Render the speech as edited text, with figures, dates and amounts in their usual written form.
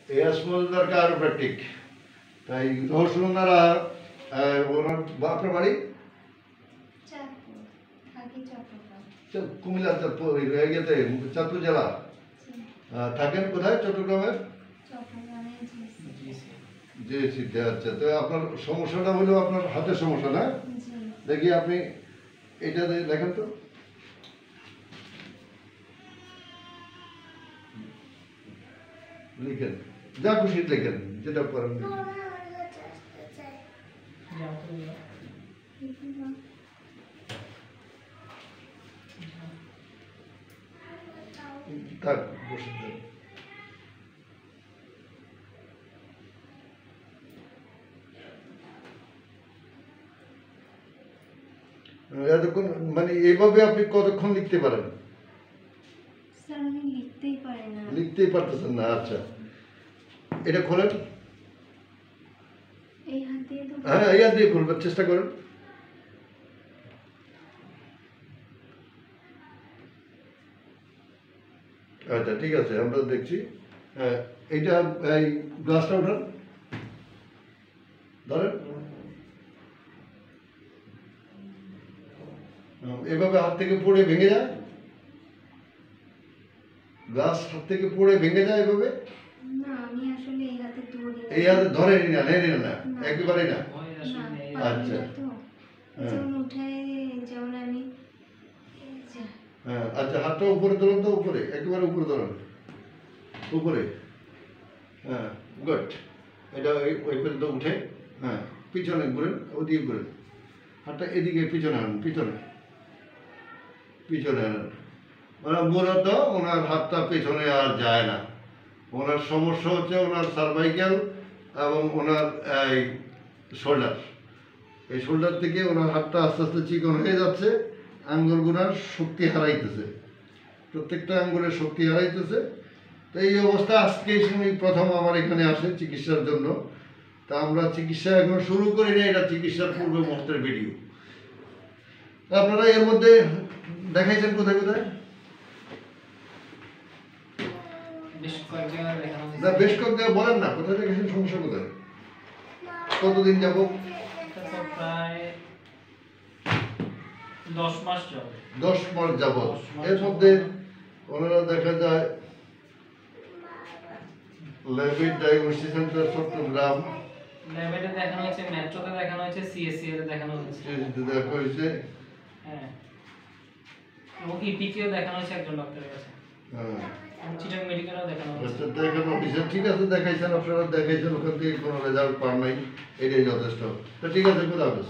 S Majumdar কায়োপ্র্যাকটিক। তাই রহস্যনারা ওনার আপনার বাড়ি কুমিল্লা ইয়েতে চাঁদপুর জেলা। থাকেন কোথায়? চট্টগ্রামের জিসিতে। আচ্ছা, তো আপনার সমস্যাটা হলো আপনার হাতের সমস্যা, না? দেখি আপনি এটা দেখেন তো। লিখেন, যা খুশি লেখেন, যেটা করেন। থাক, বসে থাক। এতক্ষণ মানে এইভাবে আপনি কতক্ষণ লিখতে পারেন? লিখতেই পারতেছেন না? আচ্ছা, এটা খোলেন। হ্যাঁ, এই হাত দিয়ে খুলবার চেষ্টা করেন। আচ্ছা, ঠিক আছে, আমরা দেখছি। হ্যাঁ, এইটা এই গ্লাসটা উঠান, ধরেন। এভাবে হাত থেকে পড়ে ভেঙে যায়, গ্লাস হাত থেকে পড়ে ভেঙে যায় এভাবে। এই হাতে ধরেনি না, নেই না, একেবারে না। আচ্ছা, হ্যাঁ, আচ্ছা, হাতটা উপরে ধরুন তো, উপরে, একেবারে উপরে ধরুন, উপরে। হ্যাঁ, গুড। এটা ওই পর্যন্ত উঠে, হ্যাঁ, পিছনে ঘুরেন, ওদিকে ঘুরেন, হাতটা এদিকে পিছনে আনুন, পিছনে পিছনে আনুন। মানে মূলত ওনার হাতটা পেছনে আর যায় না। ওনার সমস্যা হচ্ছে ওনার সার্ভাইকাল এবং ওনার এই শোল্ডার। এই শোল্ডার থেকে ওনার হাতটা আস্তে আস্তে চিকন হয়ে যাচ্ছে, আঙ্গুলগুলোর শক্তি হারাইতেছে, প্রত্যেকটা আঙ্গুলের শক্তি হারাইতেছে। তো এই অবস্থা আজকে প্রথম আমার এখানে আসে চিকিৎসার জন্য। তা আমরা চিকিৎসা এখন শুরু করি না, এটা চিকিৎসার পূর্ব মুহূর্তের ভিডিও। আপনারা এর মধ্যে দেখাইছেন কোথায় কোথায়? না, বেশ কয়েক জায়গায় বলেন না, কোথায় দেখেছেন, সমস্যা কোথায়, কতদিন যাব? প্রায় 10 মাস যাবত। 10 মাস যাবত। এর মধ্যে ওনারা দেখা যায় ল্যাবেট ডায়াগনস্টিক সেন্টার চট্টগ্রাম, ল্যাবেটে দেখানো হয়েছে, মেট্রোতে দেখানো হয়েছে, সিএসসি এর দেখানো হয়েছে, সিএসসি দেখা হয়েছে, হ্যাঁ, এবং ইপিকেও দেখানো হয়েছে একজন ডক্টরের কাছে। হ্যাঁ, চিটাং মেডিকেলও দেখানো হয়েছে। আচ্ছা, দেখানো হয়েছে, ঠিক আছে, দেখাইছেন, আপনারা দেখাইছেন, ওখান থেকে কোনো রেজাল্ট পান নাই, এটাই যথেষ্ট। তো ঠিক আছে, খুদা হাফেজ।